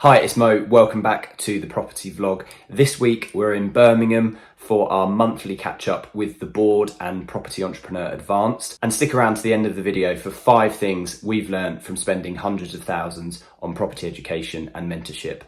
Hi, it's Mo. Welcome back to the property vlog. This week we're in Birmingham for our monthly catch up with the board and Property Entrepreneur Advanced. And stick around to the end of the video for 5 things we've learned from spending hundreds of thousands on property education and mentorship.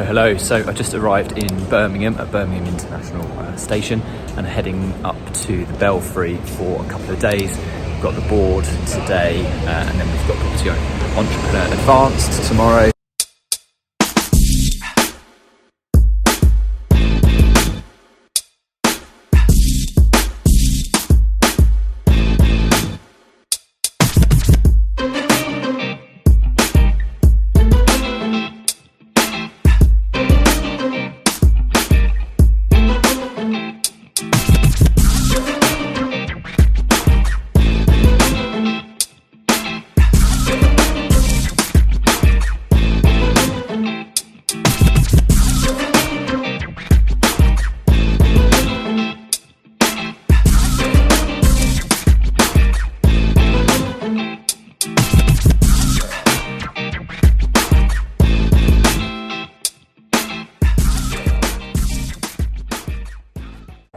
Hello. So I just arrived in Birmingham at Birmingham International Station and heading up to the Belfry for a couple of days. We've got the board today and then we've got Property Entrepreneur Advanced tomorrow.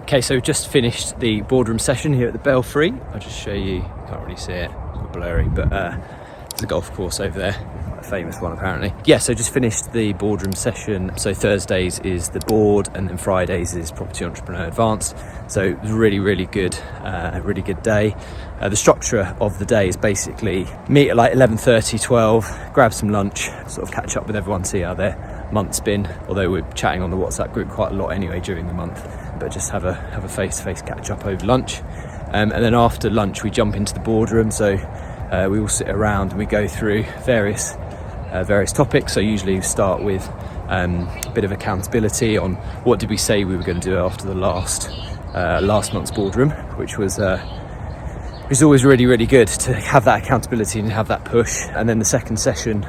Okay, so just finished the boardroom session here at the Belfry. I'll just show you, can't really see it, it's a bit blurry, but there's a golf course over there, a famous one apparently. Yeah, so just finished the boardroom session. So Thursdays is the board and then Fridays is Property Entrepreneur Advanced. So it was really good day. The structure of the day is basically meet at like 11:30, 12, grab some lunch, sort of catch up with everyone, see how their month's been, although we're chatting on the WhatsApp group quite a lot anyway during the month, but just have a face-to-face catch up over lunch. And then after lunch we jump into the boardroom, so we all sit around and we go through various topics. So usually we start with a bit of accountability on what did we say we were going to do after the last month's boardroom, which was always really good to have that accountability and have that push. And then the second session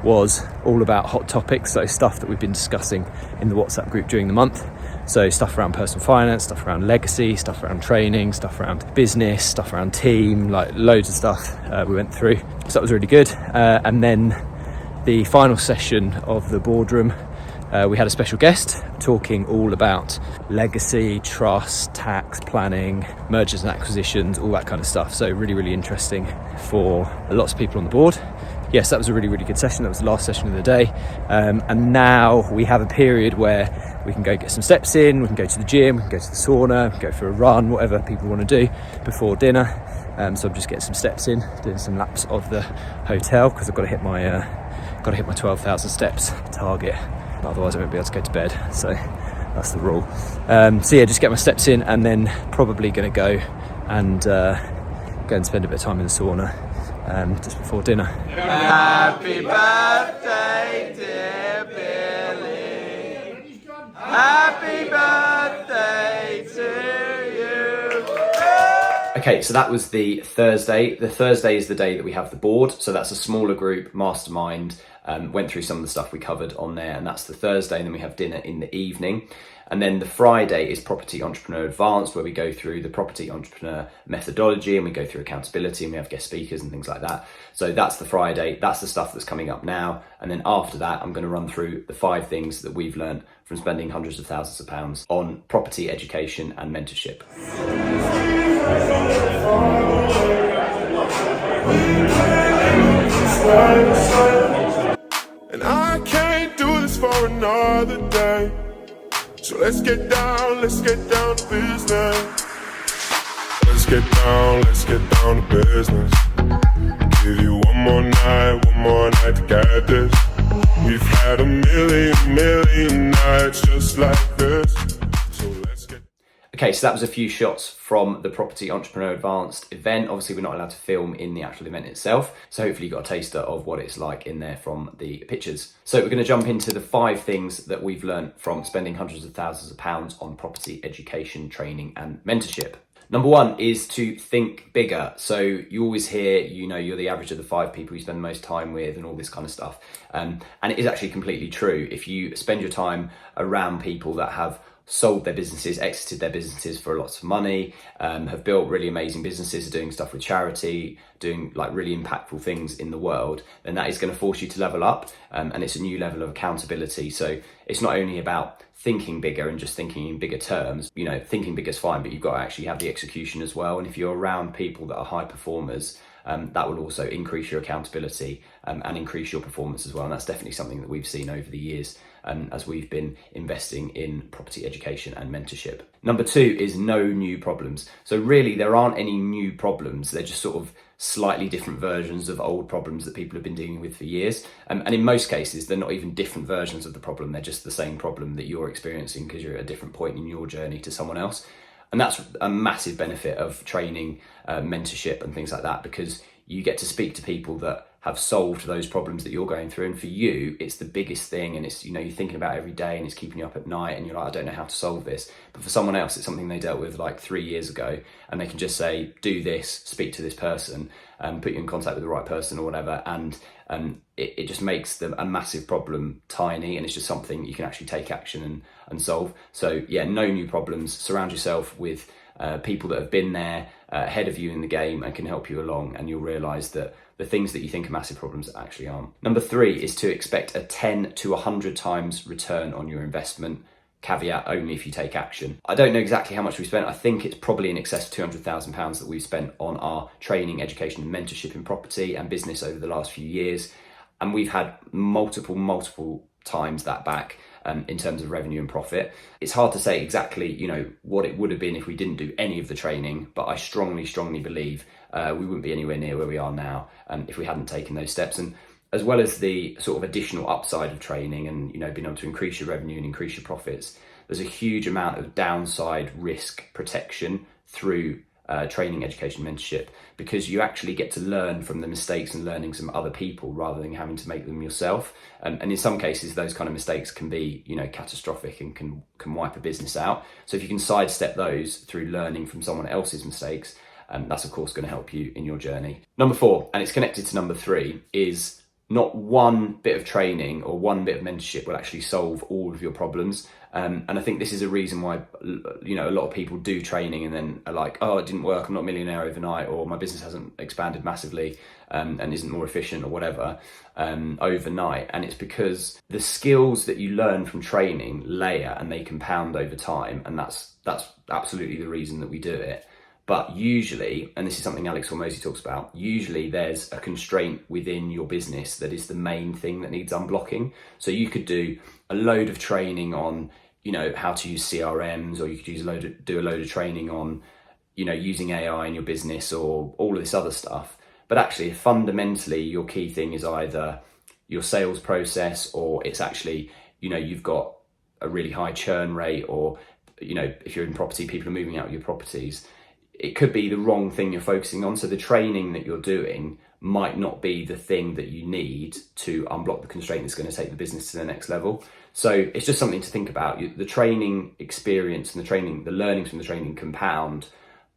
was all about hot topics, so stuff that we've been discussing in the WhatsApp group during the month. So stuff around personal finance, stuff around legacy, stuff around training, stuff around business, stuff around team, like loads of stuff we went through. So that was really good. And then the final session of the boardroom, we had a special guest talking all about legacy, trust, tax, planning, mergers and acquisitions, all that kind of stuff. So really interesting for lots of people on the board. Yes, that was a really good session. That was the last session of the day. And now we have a period where we can go get some steps in, we can go to the gym, we can go to the sauna, we can go for a run, whatever people want to do before dinner. So I'm just getting some steps in, doing some laps of the hotel because I've got to hit my 12,000 steps target. Otherwise I won't be able to go to bed. So that's the rule. So yeah, just get my steps in and then probably going to go and spend a bit of time in the sauna just before dinner. Happy birthday, dear Billy. Happy birthday to you. Okay, so that was the Thursday. The Thursday is the day that we have the board. So that's a smaller group, mastermind, went through some of the stuff we covered on there, and that's the Thursday. And then we have dinner in the evening. And then the Friday is Property Entrepreneur Advanced, where we go through the property entrepreneur methodology and we go through accountability and we have guest speakers and things like that. So that's the Friday, that's the stuff that's coming up now. And then after that, I'm going to run through the 5 things that we've learned from spending hundreds of thousands of pounds on property education and mentorship. And I can't do this for another day. So let's get down to business. Let's get down to business. Give you one more night to get this. We've had a million nights just like this. So let's get Okay, so that was a few shots from the Property Entrepreneur Advanced event. Obviously, we're not allowed to film in the actual event itself, so hopefully you got a taster of what it's like in there from the pictures. So we're going to jump into the 5 things that we've learned from spending hundreds of thousands of pounds on property education, training and mentorship. Number 1 is to think bigger. So you always hear, you're the average of the 5 people you spend the most time with and all this kind of stuff. And it is actually completely true. If you spend your time around people that have sold their businesses, exited their businesses for lots of money, have built really amazing businesses, are doing stuff with charity, doing like really impactful things in the world, then that is going to force you to level up. And it's a new level of accountability. So it's not only about thinking bigger and just thinking in bigger terms. Thinking bigger is fine, but you've got to actually have the execution as well. And if you're around people that are high performers, that will also increase your accountability and increase your performance as well. And that's definitely something that we've seen over the years as we've been investing in property education and mentorship. Number 2 is no new problems. So really there aren't any new problems. They're just sort of slightly different versions of old problems that people have been dealing with for years. And in most cases, they're not even different versions of the problem. They're just the same problem that you're experiencing because you're at a different point in your journey to someone else. And that's a massive benefit of training, mentorship and things like that, because you get to speak to people that have solved those problems that you're going through. And for you, it's the biggest thing. And it's, you're thinking about it every day and it's keeping you up at night and you're like, I don't know how to solve this. But for someone else, it's something they dealt with like 3 years ago and they can just say, do this, speak to this person, put you in contact with the right person or whatever. And it just makes a massive problem tiny, and it's just something you can actually take action and solve. So yeah, no new problems. Surround yourself with people that have been there ahead of you in the game and can help you along, and you'll realise that the things that you think are massive problems actually aren't. Number 3 is to expect a 10 to 100 times return on your investment. Caveat only if you take action. I don't know exactly how much we spent. I think it's probably in excess of £200,000 that we've spent on our training, education and mentorship in property and business over the last few years. And we've had multiple times that back in terms of revenue and profit. It's hard to say exactly, what it would have been if we didn't do any of the training, but I strongly believe we wouldn't be anywhere near where we are now if we hadn't taken those steps. And as well as the sort of additional upside of training and, being able to increase your revenue and increase your profits, there's a huge amount of downside risk protection through training, education, mentorship, because you actually get to learn from the mistakes and learnings from other people rather than having to make them yourself. And in some cases, those kind of mistakes can be, catastrophic and can wipe a business out. So if you can sidestep those through learning from someone else's mistakes, that's of course going to help you in your journey. Number 4, and it's connected to number 3, is not one bit of training or one bit of mentorship will actually solve all of your problems. And I think this is a reason why, a lot of people do training and then are like, oh, it didn't work, I'm not a millionaire overnight, or my business hasn't expanded massively and isn't more efficient or whatever overnight. And it's because the skills that you learn from training layer and they compound over time. And that's absolutely the reason that we do it. But usually, and this is something Alex Hormozy talks about, usually there's a constraint within your business that is the main thing that needs unblocking. So you could do a load of training on, how to use CRMs, or you could do a load of training on, using AI in your business or all of this other stuff. But actually, fundamentally, your key thing is either your sales process, or it's actually, you've got a really high churn rate, or, if you're in property, people are moving out of your properties. It could be the wrong thing you're focusing on. So the training that you're doing might not be the thing that you need to unblock the constraint that's going to take the business to the next level. So it's just something to think about. The training experience and the learnings from the training compound,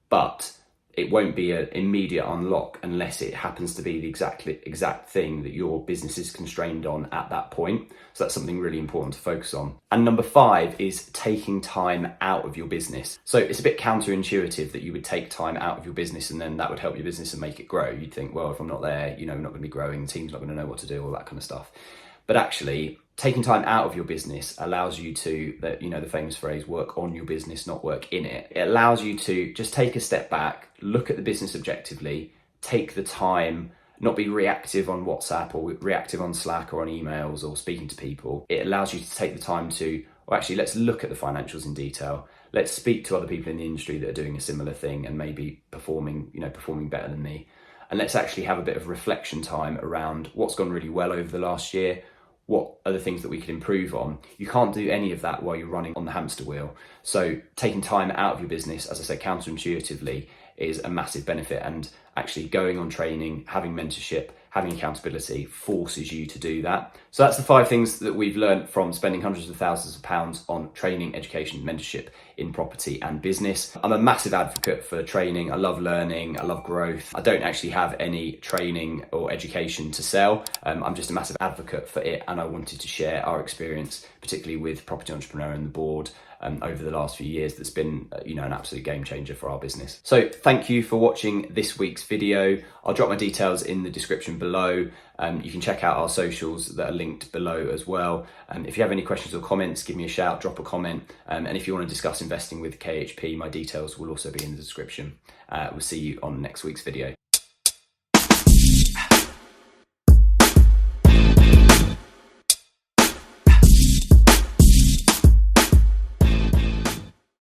but it won't be an immediate unlock unless it happens to be the exact thing that your business is constrained on at that point. So that's something really important to focus on. And number 5 is taking time out of your business. So it's a bit counterintuitive that you would take time out of your business and then that would help your business and make it grow. You'd think, well, if I'm not there, I'm not going to be growing, the team's not going to know what to do, all that kind of stuff. But actually, taking time out of your business allows you to, the famous phrase, work on your business, not work in it. It allows you to just take a step back, look at the business objectively, take the time, not be reactive on WhatsApp or reactive on Slack or on emails or speaking to people. It allows you to take the time to, actually, let's look at the financials in detail. Let's speak to other people in the industry that are doing a similar thing and maybe performing better than me. And let's actually have a bit of reflection time around what's gone really well over the last year, what are the things that we could improve on. You can't do any of that while you're running on the hamster wheel. So taking time out of your business, as I said, counterintuitively, is a massive benefit, and actually going on training, having mentorship, having accountability forces you to do that. So that's the 5 things that we've learned from spending hundreds of thousands of pounds on training, education, mentorship in property and business. I'm a massive advocate for training. I love learning, I love growth. I don't actually have any training or education to sell. I'm just a massive advocate for it, and I wanted to share our experience, particularly with Property Entrepreneur and the board, over the last few years. That's been an absolute game changer for our business. So thank you for watching this week's video. I'll drop my details in the description below. You can check out our socials that are linked below as well. If you have any questions or comments, give me a shout, drop a comment. And if you want to discuss investing with KHP, my details will also be in the description. We'll see you on next week's video.